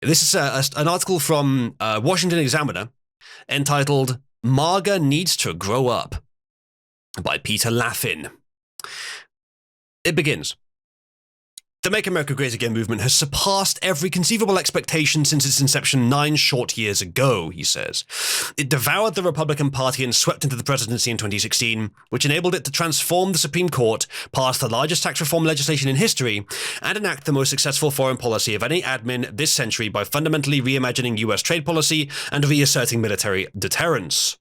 This is an article from Washington Examiner entitled "MAGA Needs to Grow Up" by Peter Laffin. It begins. The Make America Great Again movement has surpassed every conceivable expectation since its inception 9 short years ago, he says. It devoured the Republican Party and swept into the presidency in 2016, which enabled it to transform the Supreme Court, pass the largest tax reform legislation in history, and enact the most successful foreign policy of any admin this century by fundamentally reimagining US trade policy and reasserting military deterrence.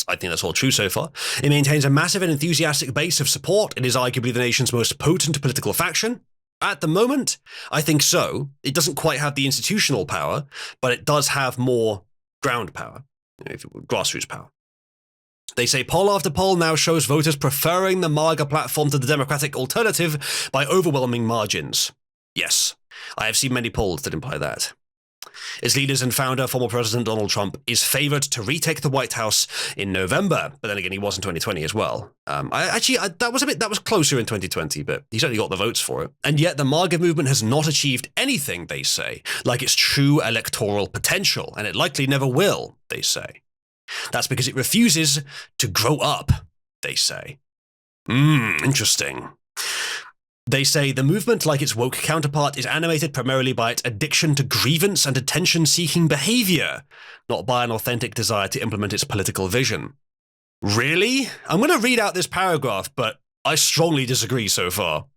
I think that's all true so far. It maintains a massive and enthusiastic base of support. It is arguably the nation's most potent political faction. At the moment, I think so. It doesn't quite have the institutional power, but it does have more ground power, grassroots power. They say poll after poll now shows voters preferring the MAGA platform to the Democratic alternative by overwhelming margins. Yes, I have seen many polls that imply that. Its leaders and founder, former President Donald Trump, is favored to retake the White House in November, but then again, he was in 2020 as well. That was closer in 2020, but he certainly got the votes for it. And yet, the MAGA movement has not achieved anything, they say, like its true electoral potential, and it likely never will, they say. That's because it refuses to grow up, they say. Interesting. They say the movement, like its woke counterpart, is animated primarily by its addiction to grievance and attention-seeking behavior, not by an authentic desire to implement its political vision. Really? I'm going to read out this paragraph, but I strongly disagree so far.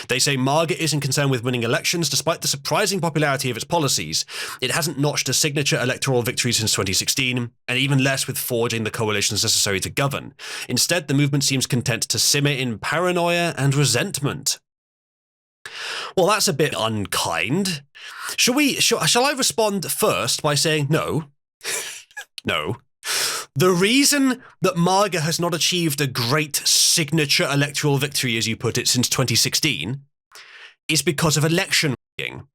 They say MAGA isn't concerned with winning elections despite the surprising popularity of its policies. It hasn't notched a signature electoral victory since 2016, and even less with forging the coalitions necessary to govern. Instead, the movement seems content to simmer in paranoia and resentment. Well, that's a bit unkind. Shall I respond first by saying no? No. The reason that MAGA has not achieved a great signature electoral victory, as you put it, since 2016 is because of election rigging.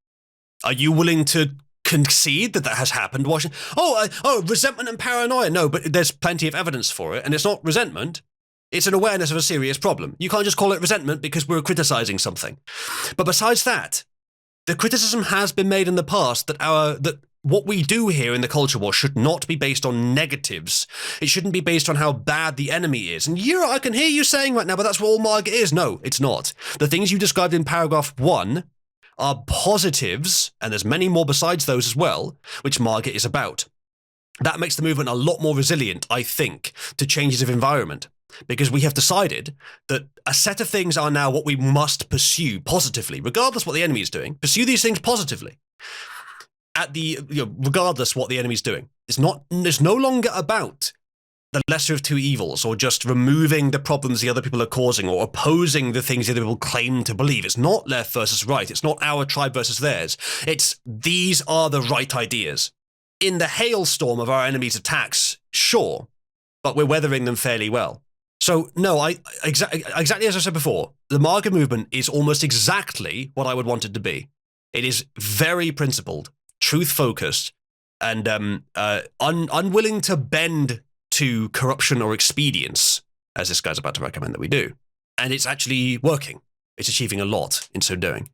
Are you willing to concede that has happened? Washington? Resentment and paranoia. No, but there's plenty of evidence for it, and it's not resentment. It's an awareness of a serious problem. You can't just call it resentment because we're criticizing something. But besides that, the criticism has been made in the past that what we do here in the culture war should not be based on negatives. It shouldn't be based on how bad the enemy is. And I can hear you saying right now, but that's what all MAGA is. No, it's not. The things you described in paragraph 1 are positives, and there's many more besides those as well, which MAGA is about. That makes the movement a lot more resilient, I think, to changes of environment. Because we have decided that a set of things are now what we must pursue positively, regardless what the enemy is doing. Pursue these things positively, regardless what the enemy is doing. It's no longer about the lesser of two evils, or just removing the problems the other people are causing, or opposing the things the other people claim to believe. It's not left versus right. It's not our tribe versus theirs. It's these are the right ideas. In the hailstorm of our enemy's attacks, sure, but we're weathering them fairly well. So, no, exactly as I said before, the MAGA movement is almost exactly what I would want it to be. It is very principled, truth-focused, and unwilling to bend to corruption or expedience, as this guy's about to recommend that we do. And it's actually working. It's achieving a lot in so doing.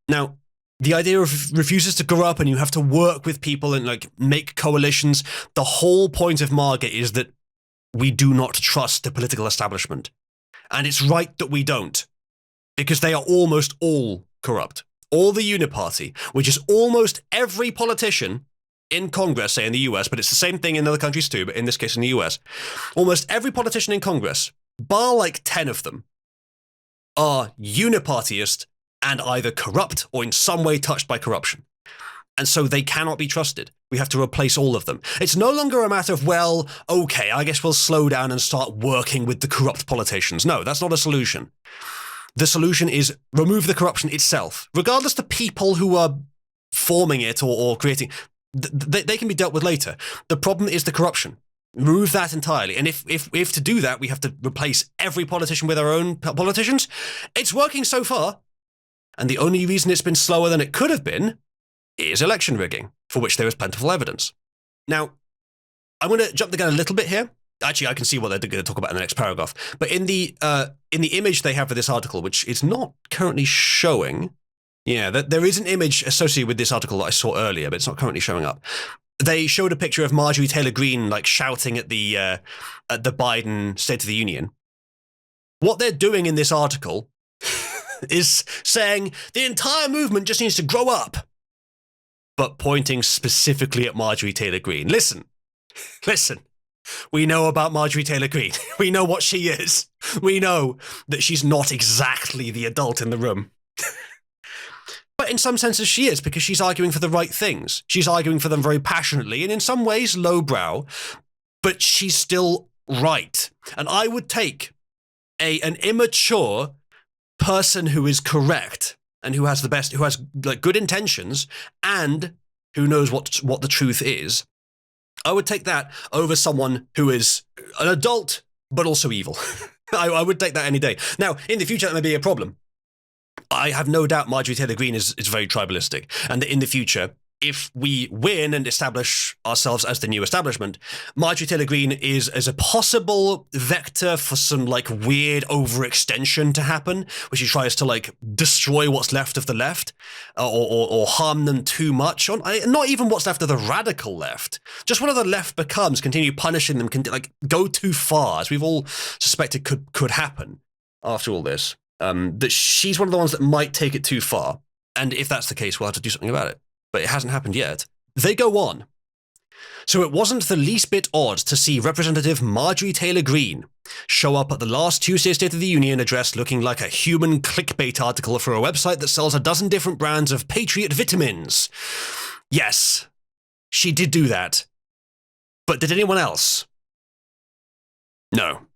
Now, the idea of refuses to grow up and you have to work with people and make coalitions, the whole point of MAGA is that we do not trust the political establishment. And it's right that we don't, because they are almost all corrupt. All the Uniparty, which is almost every politician in Congress, say in the US, but it's the same thing in other countries too, but in this case in the US, almost every politician in Congress, bar 10 of them, are unipartyist and either corrupt or in some way touched by corruption. And so they cannot be trusted. We have to replace all of them. It's no longer a matter of, okay, I guess we'll slow down and start working with the corrupt politicians. No, that's not a solution. The solution is remove the corruption itself. Regardless the people who are forming it or creating, they can be dealt with later. The problem is the corruption. Remove that entirely. And if to do that, we have to replace every politician with our own politicians, it's working so far. And the only reason it's been slower than it could have been is election rigging, for which there is plentiful evidence. Now, I'm going to jump the gun a little bit here. Actually, I can see what they're going to talk about in the next paragraph. But in the image they have for this article, which is not currently showing, Yeah, there is an image associated with this article that I saw earlier, but it's not currently showing up. They showed a picture of Marjorie Taylor Greene like shouting at the Biden State of the Union. What they're doing in this article is saying the entire movement just needs to grow up, but pointing specifically at Marjorie Taylor Greene. Listen. We know about Marjorie Taylor Greene. We know what she is. We know that she's not exactly the adult in the room. But in some senses she is, because she's arguing for the right things. She's arguing for them very passionately and in some ways lowbrow, but she's still right. And I would take an immature person who is correct and who has like good intentions and who knows what the truth is. I would take that over someone who is an adult but also evil. I would take that any day. Now, in the future, that may be a problem. I have no doubt Marjorie Taylor Greene is very tribalistic, and that in the future, if we win and establish ourselves as the new establishment, Marjorie Taylor Greene is as a possible vector for some like weird overextension to happen, where she tries to like destroy what's left of the left, or harm them too much. Not even what's left of the radical left, just whatever the left becomes, continue punishing them, like go too far, as we've all suspected could happen after all this. That she's one of the ones that might take it too far, and if that's the case, we'll have to do something about it. But it hasn't happened yet. They go on. So it wasn't the least bit odd to see Representative Marjorie Taylor Greene show up at the last Tuesday State of the Union address looking like a human clickbait article for a website that sells a dozen different brands of Patriot vitamins. Yes, she did do that. But did anyone else? No,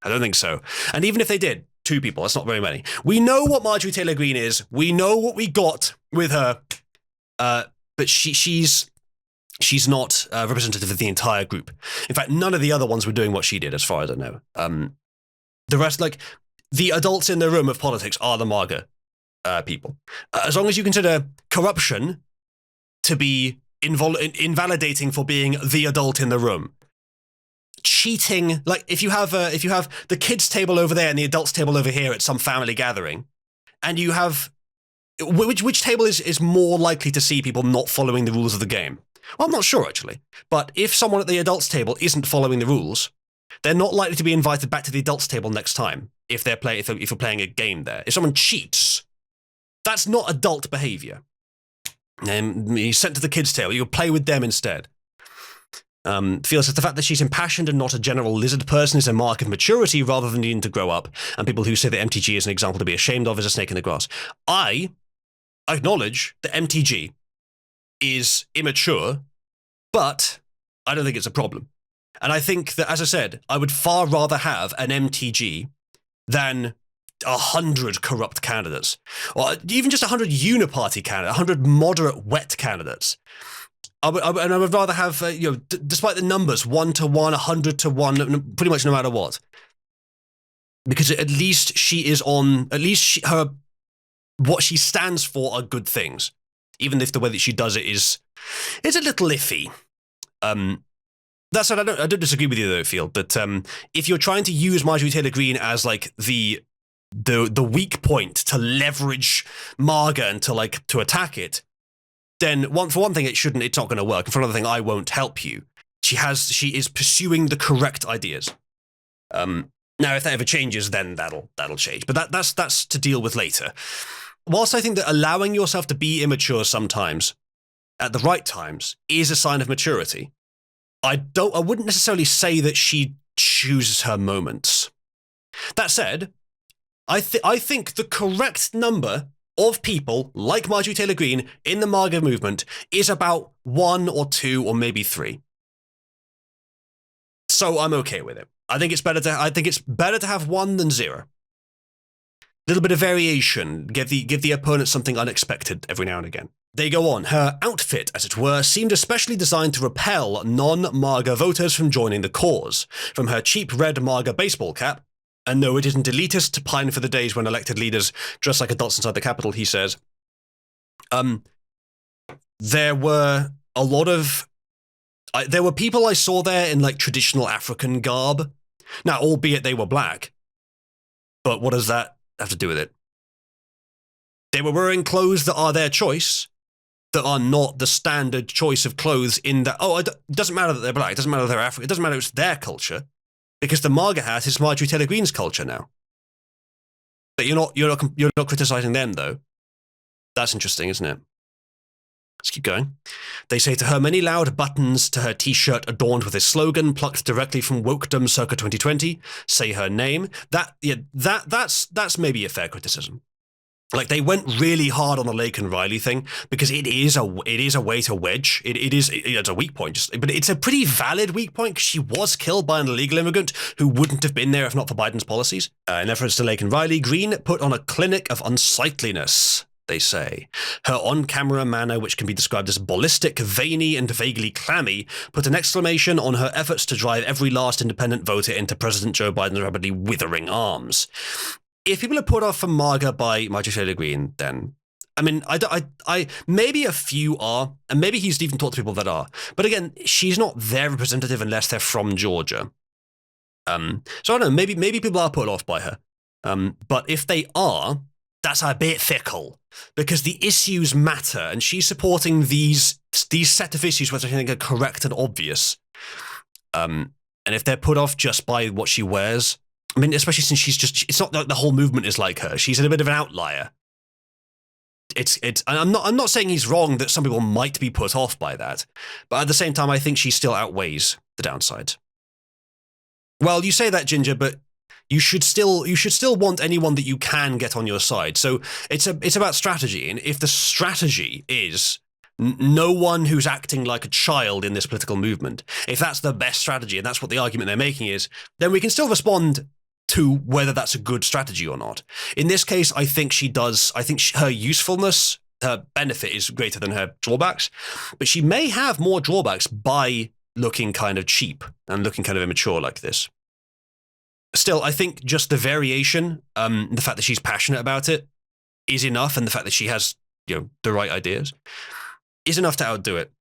I don't think so. And even if they did, 2 people, that's not very many. We know what Marjorie Taylor Greene is. We know what we got with her. But she's not representative of the entire group. In fact, none of the other ones were doing what she did, as far as I know. The rest, like, the adults in the room of politics are the MAGA people. As long as you consider corruption to be invalidating for being the adult in the room. Cheating, like if you have the kids' table over there and the adults' table over here at some family gathering, and you have which table is more likely to see people not following the rules of the game? Well, I'm not sure, actually. But if someone at the adults' table isn't following the rules, they're not likely to be invited back to the adults' table next time if you're playing a game there. If someone cheats, that's not adult behavior. You're sent to the kids' table. You play with them instead. Feels that the fact that she's impassioned and not a general lizard person is a mark of maturity rather than needing to grow up, and people who say that MTG is an example to be ashamed of is a snake in the grass. I acknowledge that MTG is immature, but I don't think it's a problem. And I think that, as I said, I would far rather have an MTG than 100 corrupt candidates, or even just 100 uniparty candidates, 100 moderate wet candidates. I would rather have, despite the numbers, 1 to 1, 100 to 1, pretty much no matter what. Because at least what she stands for are good things. Even if the way that she does it is a little iffy. That said, I don't disagree with you though, Field, that if you're trying to use Marjorie Taylor Greene as like the weak point to leverage MAGA and to attack it, then for one thing, it's not going to work. And for another thing, I won't help you. She is pursuing the correct ideas. Now, if that ever changes, then that'll change. But that's to deal with later. Whilst I think that allowing yourself to be immature sometimes, at the right times, is a sign of maturity, I wouldn't necessarily say that she chooses her moments. That said, I think the correct number of people like Marjorie Taylor Greene in the MAGA movement is about 1 or 2 or maybe 3. So I'm okay with it. I think it's better to have 1 than 0. A little bit of variation, give the opponent something unexpected every now and again. They go on. Her outfit, as it were, seemed especially designed to repel non-MAGA voters from joining the cause. From her cheap red MAGA baseball cap, and no, it isn't elitist to pine for the days when elected leaders dress like adults inside the Capitol, he says. There were people I saw there in like traditional African garb. Now, albeit they were black. But what does that have to do with it? They were wearing clothes that are their choice, that are not the standard choice of clothes in that, it doesn't matter that they're black, it doesn't matter that they're African, it doesn't matter it's their culture, because the MAGA hat is Marjorie Taylor Greene's culture now. But you're not criticizing them, though. That's interesting, isn't it? Let's keep going. They say to her, many loud buttons to her t-shirt adorned with a slogan plucked directly from wokedom circa 2020. Say her name. That's maybe a fair criticism. Like, they went really hard on the Lake and Riley thing because it is a way to wedge. It's a weak point, but it's a pretty valid weak point because she was killed by an illegal immigrant who wouldn't have been there if not for Biden's policies. In reference to Lake and Riley, Green put on a clinic of unsightliness, they say. Her on-camera manner, which can be described as ballistic, veiny, and vaguely clammy, put an exclamation on her efforts to drive every last independent voter into President Joe Biden's rapidly withering arms. If people are put off from MAGA by Marjorie Taylor Greene, then, I mean, I maybe a few are, and maybe he's even talked to people that are. But again, she's not their representative unless they're from Georgia. So I don't know, maybe people are put off by her. But if they are, that's a bit fickle because the issues matter, and she's supporting these set of issues which I think are correct and obvious. And if they're put off just by what she wears, I mean, especially since it's not like the whole movement is like her. She's a bit of an outlier. I'm not saying he's wrong that some people might be put off by that, but at the same time, I think she still outweighs the downsides. Well, you say that, Ginger, but you should still want anyone that you can get on your side. So it's about strategy, and if the strategy is no one who's acting like a child in this political movement, if that's the best strategy and that's what the argument they're making is, then we can still respond to whether that's a good strategy or not. In this case, I think she does. I think her usefulness, her benefit is greater than her drawbacks, but she may have more drawbacks by looking kind of cheap and looking kind of immature like this. Still, I think just the variation, the fact that she's passionate about it is enough, and the fact that she has, the right ideas is enough to outdo it,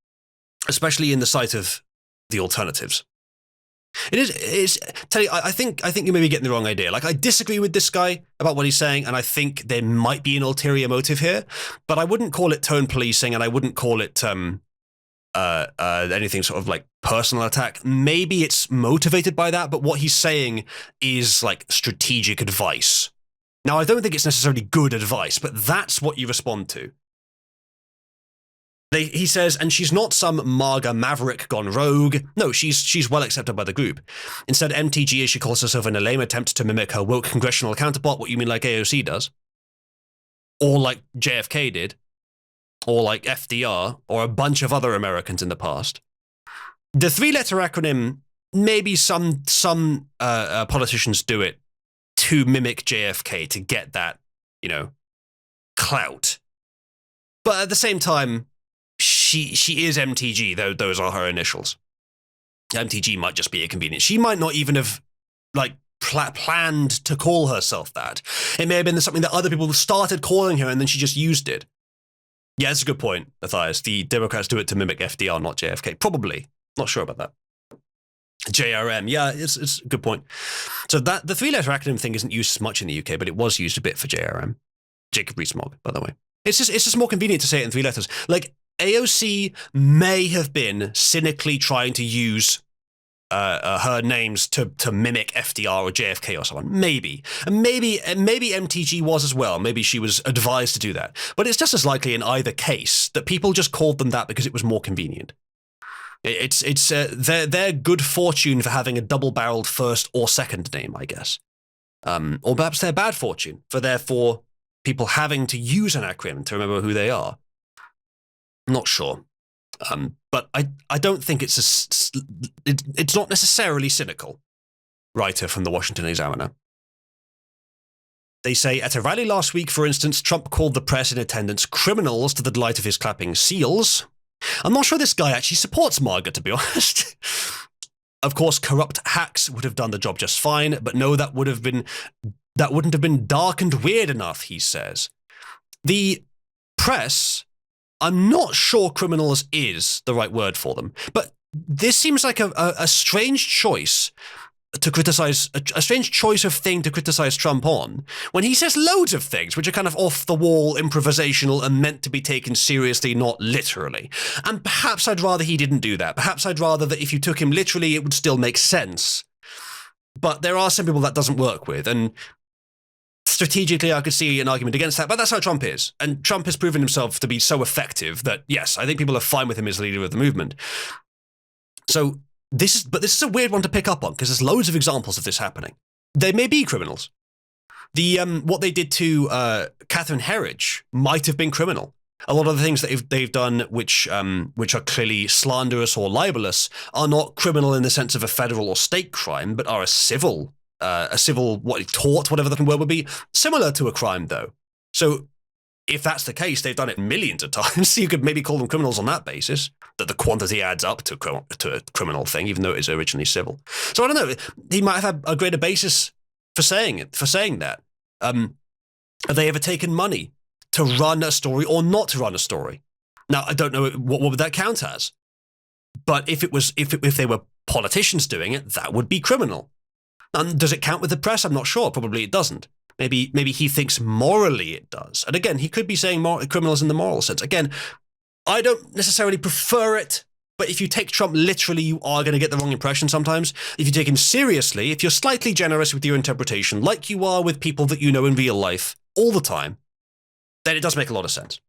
especially in the sight of the alternatives. Tell you, I think you may be getting the wrong idea. Like, I disagree with this guy about what he's saying, and I think there might be an ulterior motive here, but I wouldn't call it tone policing, and I wouldn't call it anything sort of like personal attack. Maybe it's motivated by that, but what he's saying is like strategic advice. Now, I don't think it's necessarily good advice, but that's what you respond to. He says, and she's not some MAGA maverick gone rogue. No, she's well accepted by the group. Instead, MTG, as she calls herself, in a lame attempt to mimic her woke congressional counterpart, what you mean like AOC does, or like JFK did, or like FDR, or a bunch of other Americans in the past. The three-letter acronym, maybe some politicians do it to mimic JFK to get that, clout. But at the same time, she is MTG, though those are her initials. MTG might just be a convenience. She might not even have planned to call herself that. It may have been something that other people started calling her and then she just used it. Yeah, that's a good point, Matthias. The Democrats do it to mimic FDR, not JFK. Probably. Not sure about that. JRM, yeah, it's a good point. So that the three-letter acronym thing isn't used as much in the UK, but it was used a bit for JRM. Jacob Rees-Mogg, by the way. It's just more convenient to say it in three letters. Like, AOC may have been cynically trying to use her names to mimic FDR or JFK or someone. Maybe. And maybe MTG was as well. Maybe she was advised to do that. But it's just as likely in either case that people just called them that because it was more convenient. It's their good fortune for having a double-barreled first or second name, I guess. Or perhaps their bad fortune for therefore people having to use an acronym to remember who they are. Not sure. But I don't think it's not necessarily cynical. Writer from the Washington Examiner. They say, at a rally last week, for instance, Trump called the press in attendance criminals to the delight of his clapping seals. I'm not sure this guy actually supports MAGA, to be honest. Of course, corrupt hacks would have done the job just fine, but no, that wouldn't have been dark and weird enough, he says. The press, I'm not sure criminals is the right word for them, but this seems like a strange choice to criticize, a strange choice of thing to criticize Trump on, when he says loads of things which are kind of off the wall, improvisational, and meant to be taken seriously, not literally. And perhaps I'd rather he didn't do that. Perhaps I'd rather that if you took him literally, it would still make sense. But there are some people that doesn't work with, and strategically I could see an argument against that, but that's how Trump is. And Trump has proven himself to be so effective that, yes, I think people are fine with him as leader of the movement. So this is a weird one to pick up on, because there's loads of examples of this happening. They may be criminals. What they did to Catherine Herridge might have been criminal. A lot of the things that they've done, which are clearly slanderous or libelous, are not criminal in the sense of a federal or state crime, but are a civil tort, whatever the word would be, similar to a crime, though. So if that's the case, they've done it millions of times. So you could maybe call them criminals on that basis, that the quantity adds up to a criminal thing, even though it is originally civil. So I don't know. He might have had a greater basis for saying that. Have they ever taken money to run a story or not to run a story? Now, I don't know what would that count as. But if they were politicians doing it, that would be criminal. And does it count with the press? I'm not sure. Probably it doesn't. Maybe he thinks morally it does. And again, he could be saying criminals in the moral sense. Again, I don't necessarily prefer it, but if you take Trump literally, you are going to get the wrong impression sometimes. If you take him seriously, if you're slightly generous with your interpretation, like you are with people that you know in real life all the time, then it does make a lot of sense.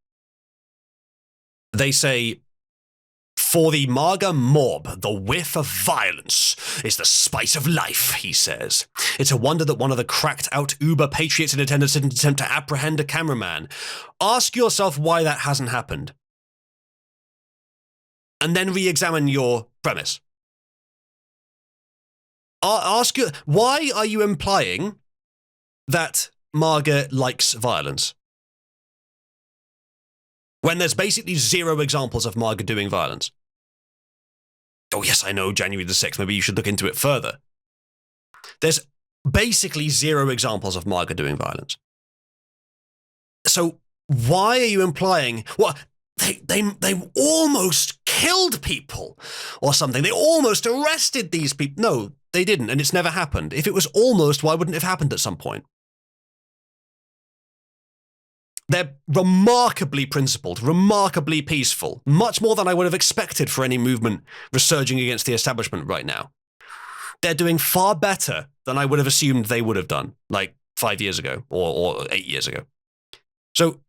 They say, for the MAGA mob, the whiff of violence is the spice of life, he says. It's a wonder that one of the cracked-out Uber patriots in attendance didn't attempt to apprehend a cameraman. Ask yourself why that hasn't happened. And then re-examine your premise. Why are you implying that MAGA likes violence, when there's basically zero examples of MAGA doing violence? Oh, yes, I know, January the 6th. Maybe you should look into it further. There's basically zero examples of MAGA doing violence. So why are you implying, well, they almost killed people or something. They almost arrested these people. No, they didn't, and it's never happened. If it was almost, why wouldn't it have happened at some point? They're remarkably principled, remarkably peaceful, much more than I would have expected for any movement resurging against the establishment right now. They're doing far better than I would have assumed they would have done, like 5 years ago or 8 years ago. So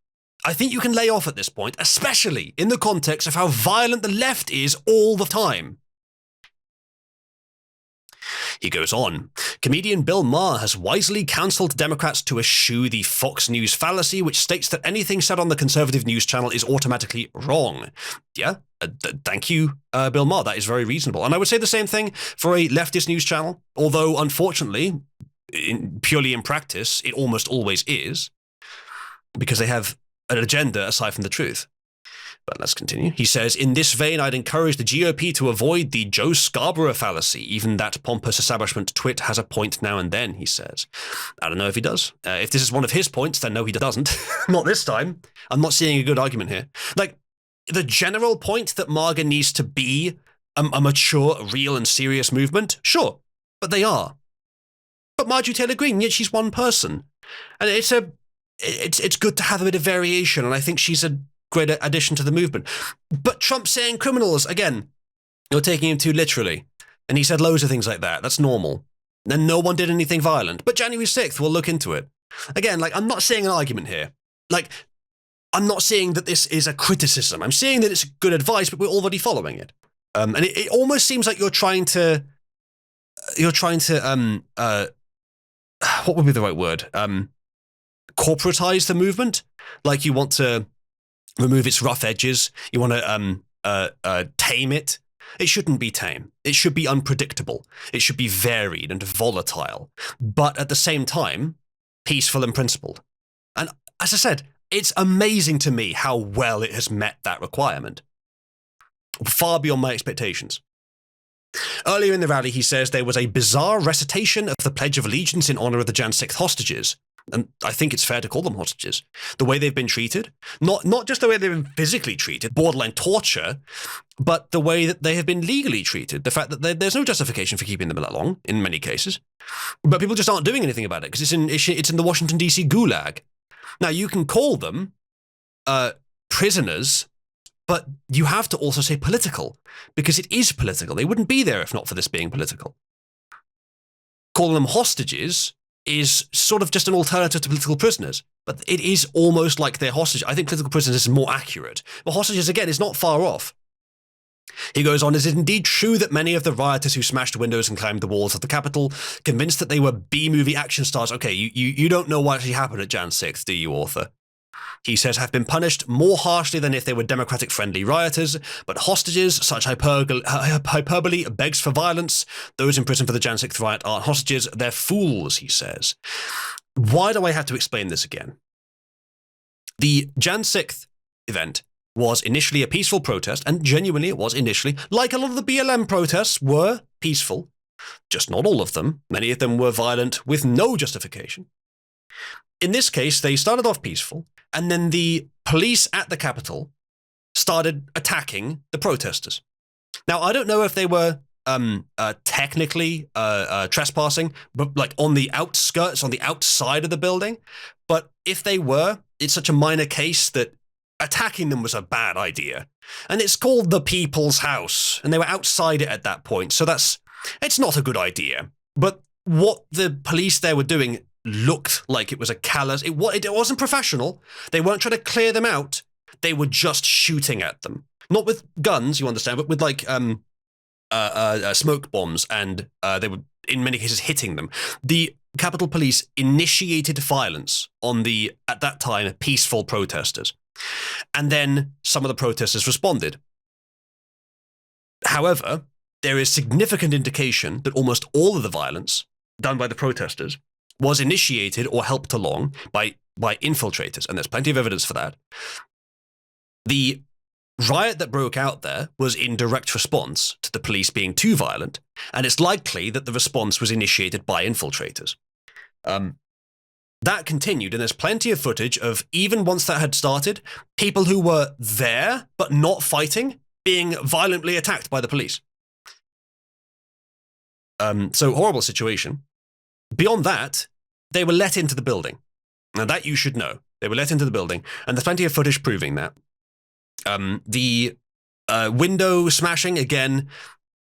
I think you can lay off at this point, especially in the context of how violent the left is all the time. He goes on, comedian Bill Maher has wisely counseled Democrats to eschew the Fox News fallacy, which states that anything said on the conservative news channel is automatically wrong. Yeah, thank you, Bill Maher. That is very reasonable. And I would say the same thing for a leftist news channel, although unfortunately, purely in practice, it almost always is, because they have an agenda aside from the truth. But let's continue. He says, in this vein, I'd encourage the GOP to avoid the Joe Scarborough fallacy. Even that pompous establishment twit has a point now and then, he says. I don't know if he does. If this is one of his points, then no, he doesn't. Not this time. I'm not seeing a good argument here. Like, the general point that MAGA needs to be a mature, real and serious movement, sure, but they are. But Marjorie Taylor Greene, yet she's one person. And it's good to have a bit of variation, and I think she's a great addition to the movement. But Trump saying criminals, again, you're taking him too literally. And he said loads of things like that. That's normal. And no one did anything violent. But January 6th, we'll look into it. Again, like, I'm not saying an argument here. Like, I'm not saying that this is a criticism. I'm saying that it's good advice, but we're already following it. And it almost seems like you're trying to, what would be the right word? Corporatize the movement. Like, you want to remove its rough edges. You want to tame it. It shouldn't be tame. It should be unpredictable. It should be varied and volatile, but at the same time, peaceful and principled. And as I said, it's amazing to me how well it has met that requirement. Far beyond my expectations. Earlier in the rally, he says there was a bizarre recitation of the Pledge of Allegiance in honor of the Jan 6th hostages. and I think it's fair to call them hostages, the way they've been treated, not just the way they've been physically treated, borderline torture, but the way that they have been legally treated. The fact that there's no justification for keeping them that long in many cases, but people just aren't doing anything about it because it's in the Washington D.C. gulag. Now you can call them prisoners, but you have to also say political, because it is political. They wouldn't be there if not for this being political. Calling them hostages is sort of just an alternative to political prisoners, but it is almost like they're hostages. I think political prisoners is more accurate. But hostages, again, is not far off. He goes on, is it indeed true that many of the rioters who smashed windows and climbed the walls of the Capitol, convinced that they were B-movie action stars? Okay, you don't know what actually happened at Jan 6th, do you, author? He says, have been punished more harshly than if they were Democratic-friendly rioters, but hostages, such hyperbole begs for violence. Those in prison for the Jan 6th riot aren't hostages, they're fools, he says. Why do I have to explain this again? The Jan 6th event was initially a peaceful protest, and genuinely it was initially, like a lot of the BLM protests were peaceful, just not all of them. Many of them were violent with no justification. In this case, they started off peaceful, and then the police at the Capitol started attacking the protesters. Now, I don't know if they were technically trespassing, but like on the outskirts, on the outside of the building. But if they were, it's such a minor case that attacking them was a bad idea. And it's called the People's House, and they were outside it at that point. So it's not a good idea. But what the police there were doing looked like it was a callous. It wasn't professional. They weren't trying to clear them out. They were just shooting at them, not with guns, you understand, but with like smoke bombs, and they were in many cases hitting them. The Capitol Police initiated violence on the at that time peaceful protesters, and then some of the protesters responded. However, there is significant indication that almost all of the violence done by the protesters was initiated or helped along by infiltrators, and there's plenty of evidence for that. The riot that broke out there was in direct response to the police being too violent, and it's likely that the response was initiated by infiltrators. That continued, and there's plenty of footage of, even once that had started, people who were there but not fighting being violently attacked by the police. So horrible situation. Beyond that, they were let into the building. Now that you should know. They were let into the building, and there's plenty of footage proving that. The window smashing, again,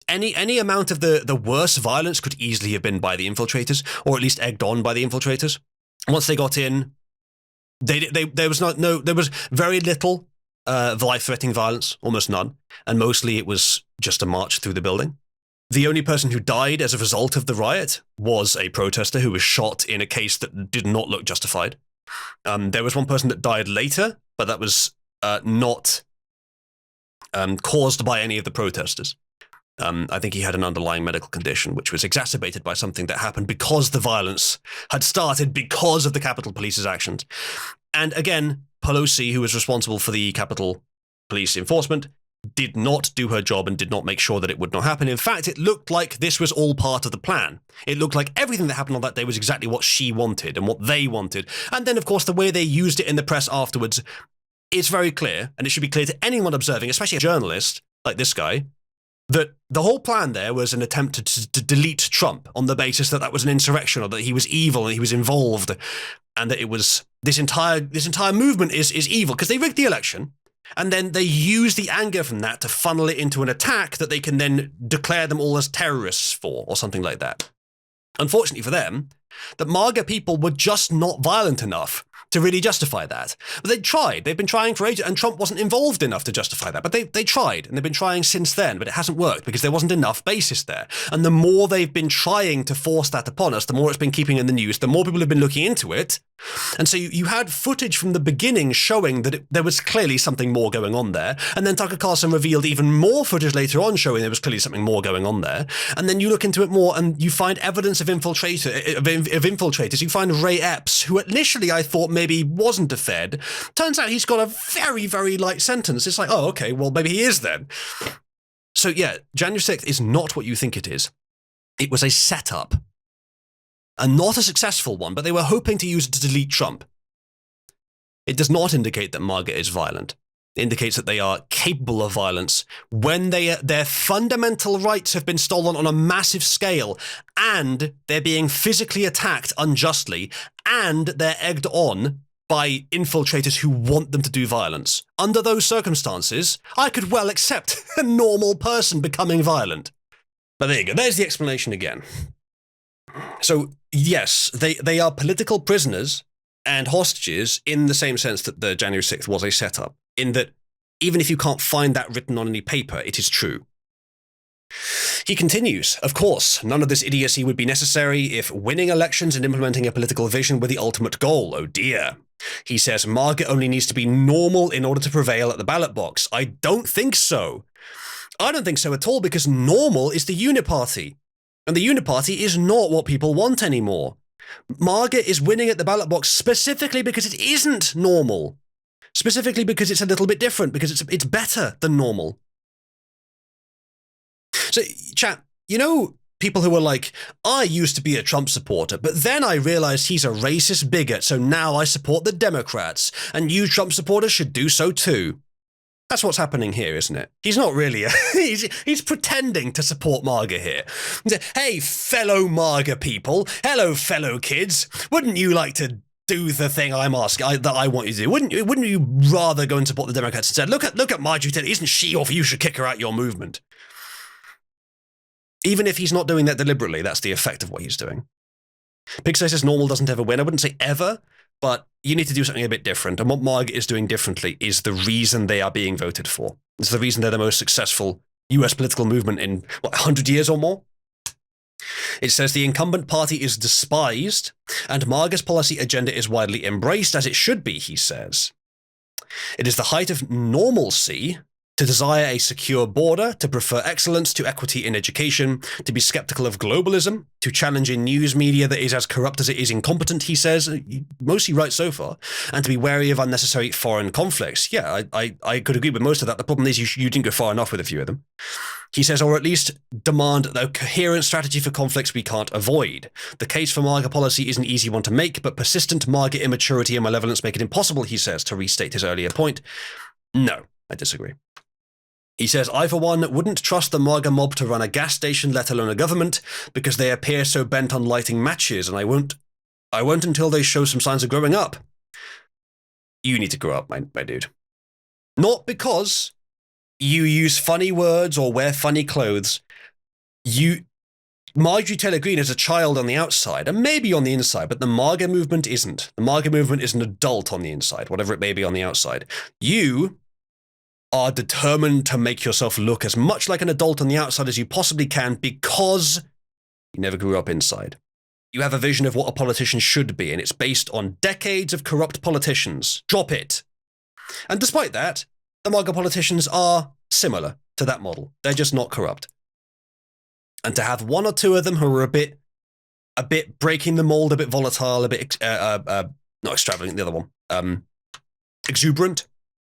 any amount of the worst violence could easily have been by the infiltrators, or at least egged on by the infiltrators. Once they got in, there was very little life-threatening violence, almost none, and mostly it was just a march through the building. The only person who died as a result of the riot was a protester who was shot in a case that did not look justified. There was one person that died later, but that was not caused by any of the protesters. I think he had an underlying medical condition, which was exacerbated by something that happened because the violence had started because of the Capitol Police's actions. And again, Pelosi, who was responsible for the Capitol Police enforcement, did not do her job and did not make sure that it would not happen. In fact, it looked like this was all part of the plan. It looked like everything that happened on that day was exactly what she wanted and what they wanted. And then, of course, the way they used it in the press afterwards, it's very clear, and it should be clear to anyone observing, especially a journalist like this guy, that the whole plan there was an attempt to delete Trump on the basis that that was an insurrection, or that he was evil and he was involved, and that it was this entire movement is evil because they rigged the election. And then they use the anger from that to funnel it into an attack that they can then declare them all as terrorists for, or something like that. Unfortunately for them, the MAGA people were just not violent enough to really justify that. But they tried. They've been trying for ages, and Trump wasn't involved enough to justify that. But they tried, and they've been trying since then, but it hasn't worked because there wasn't enough basis there. And the more they've been trying to force that upon us, the more it's been keeping in the news, the more people have been looking into it. And so you had footage from the beginning showing that there was clearly something more going on there. And then Tucker Carlson revealed even more footage later on showing there was clearly something more going on there. And then you look into it more and you find evidence of infiltrators. You find Ray Epps, who initially I thought maybe wasn't a Fed. Turns out he's got a very, very light sentence. It's like, oh, okay, well, maybe he is then. So yeah, January 6th is not what you think it is. It was a setup. and not a successful one, but they were hoping to use it to delete Trump. It does not indicate that MAGA is violent. It indicates that they are capable of violence when their fundamental rights have been stolen on a massive scale, and they're being physically attacked unjustly, and they're egged on by infiltrators who want them to do violence. Under those circumstances, I could well accept a normal person becoming violent. But there you go. There's the explanation again. So, yes, they are political prisoners and hostages in the same sense that the January 6th was a setup, in that even if you can't find that written on any paper, it is true. He continues, of course, none of this idiocy would be necessary if winning elections and implementing a political vision were the ultimate goal. Oh dear. He says MAGA only needs to be normal in order to prevail at the ballot box. I don't think so. I don't think so at all, because normal is the uniparty. And the uniparty is not what people want anymore. MAGA is winning at the ballot box specifically because it isn't normal. Specifically because it's a little bit different, because it's better than normal. So, chat, you know, people who are like, I used to be a Trump supporter, but then I realized he's a racist bigot, so now I support the Democrats, and you Trump supporters should do so too. That's what's happening here, isn't it? He's not really he's pretending to support MAGA here. Hey, fellow MAGA people. Hello, fellow kids. Wouldn't you like to do the thing I'm asking that I want you to do? Wouldn't you rather go and support the Democrats instead? Look at Marjorie Taylor. Isn't she off? You should kick her out your movement. Even if he's not doing that deliberately, that's the effect of what he's doing. Pixar says normal doesn't ever win. I wouldn't say ever, but you need to do something a bit different. And what MAGA is doing differently is the reason they are being voted for. It's the reason they're the most successful US political movement in, 100 years or more? It says the incumbent party is despised, and MAGA's policy agenda is widely embraced, as it should be, he says. It is the height of normalcy to desire a secure border, to prefer excellence to equity in education, to be skeptical of globalism, to challenge a news media that is as corrupt as it is incompetent, he says, mostly right so far, and to be wary of unnecessary foreign conflicts. Yeah, I could agree with most of that. The problem is you didn't go far enough with a few of them. He says, or at least demand a coherent strategy for conflicts we can't avoid. The case for MAGA policy is an easy one to make, but persistent MAGA immaturity and malevolence make it impossible, he says, to restate his earlier point. No, I disagree. He says, I, for one, wouldn't trust the MAGA mob to run a gas station, let alone a government, because they appear so bent on lighting matches, and I won't until they show some signs of growing up. You need to grow up, my dude. Not because you use funny words or wear funny clothes. Marjorie Taylor Greene is a child on the outside, and maybe on the inside, but the MAGA movement isn't. The MAGA movement is an adult on the inside, whatever it may be on the outside. You are determined to make yourself look as much like an adult on the outside as you possibly can because you never grew up inside. You have a vision of what a politician should be, and it's based on decades of corrupt politicians. Drop it. And despite that, the MAGA politicians are similar to that model. They're just not corrupt. And to have one or two of them who are a bit breaking the mold, a bit volatile, a bit, not extravagant, the other one, exuberant,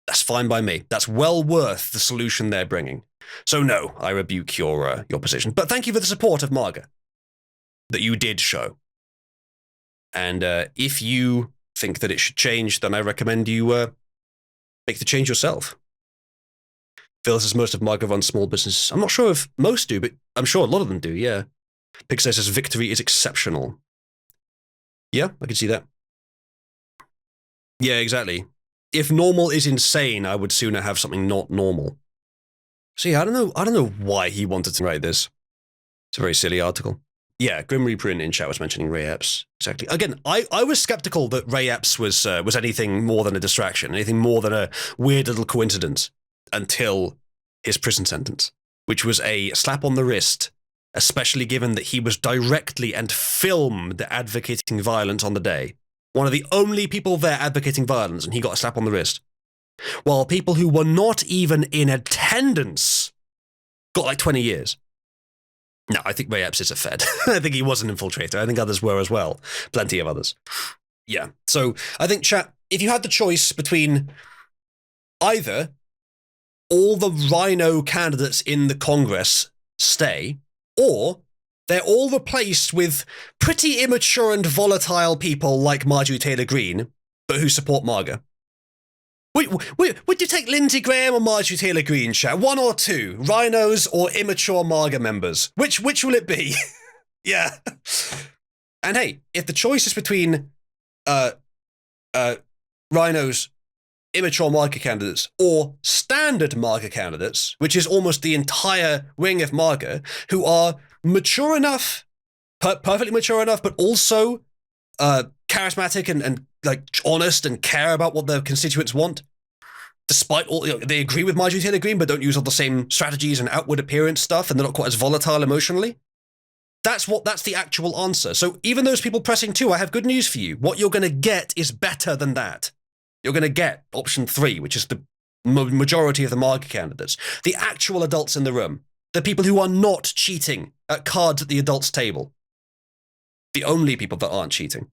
that's fine by me. That's well worth the solution they're bringing. So no, I rebuke your position. But thank you for the support of MAGA that you did show. And if you think that it should change, then I recommend you make the change yourself. Phil says most of MAGA run small businesses. I'm not sure if most do, but I'm sure a lot of them do, yeah. Pixar says victory is exceptional. Yeah, I can see that. Yeah, exactly. If normal is insane, I would sooner have something not normal. So yeah, I don't know why he wanted to write this. It's a very silly article. Yeah, Grim Reaper in chat was mentioning Ray Epps. Exactly. Again, I was skeptical that Ray Epps was anything more than a distraction, anything more than a weird little coincidence until his prison sentence, which was a slap on the wrist, especially given that he was directly and filmed advocating violence on the day. One of the only people there advocating violence, and he got a slap on the wrist. While people who were not even in attendance got like 20 years. No, I think Ray Epps is a Fed. I think he was an infiltrator. I think others were as well. Plenty of others. Yeah. So I think, chat, if you had the choice between either all the rhino candidates in the Congress stay, or they're all replaced with pretty immature and volatile people like Marjorie Taylor Greene, but who support MAGA. Would you take Lindsey Graham or Marjorie Taylor Greene, chat? One or two, rhinos or immature MAGA members? Which will it be? Yeah. And hey, if the choice is between rhinos, immature MAGA candidates, or standard MAGA candidates, which is almost the entire wing of MAGA, who are mature enough, perfectly mature enough, but also charismatic and like honest and care about what their constituents want, despite all, they agree with Marjorie Taylor Greene, but don't use all the same strategies and outward appearance stuff, and they're not quite as volatile emotionally. That's the actual answer. So even those people pressing 2, I have good news for you. What you're going to get is better than that. You're going to get option 3, which is the majority of the MAGA candidates. The actual adults in the room. The people who are not cheating at cards at the adults' table. The only people that aren't cheating.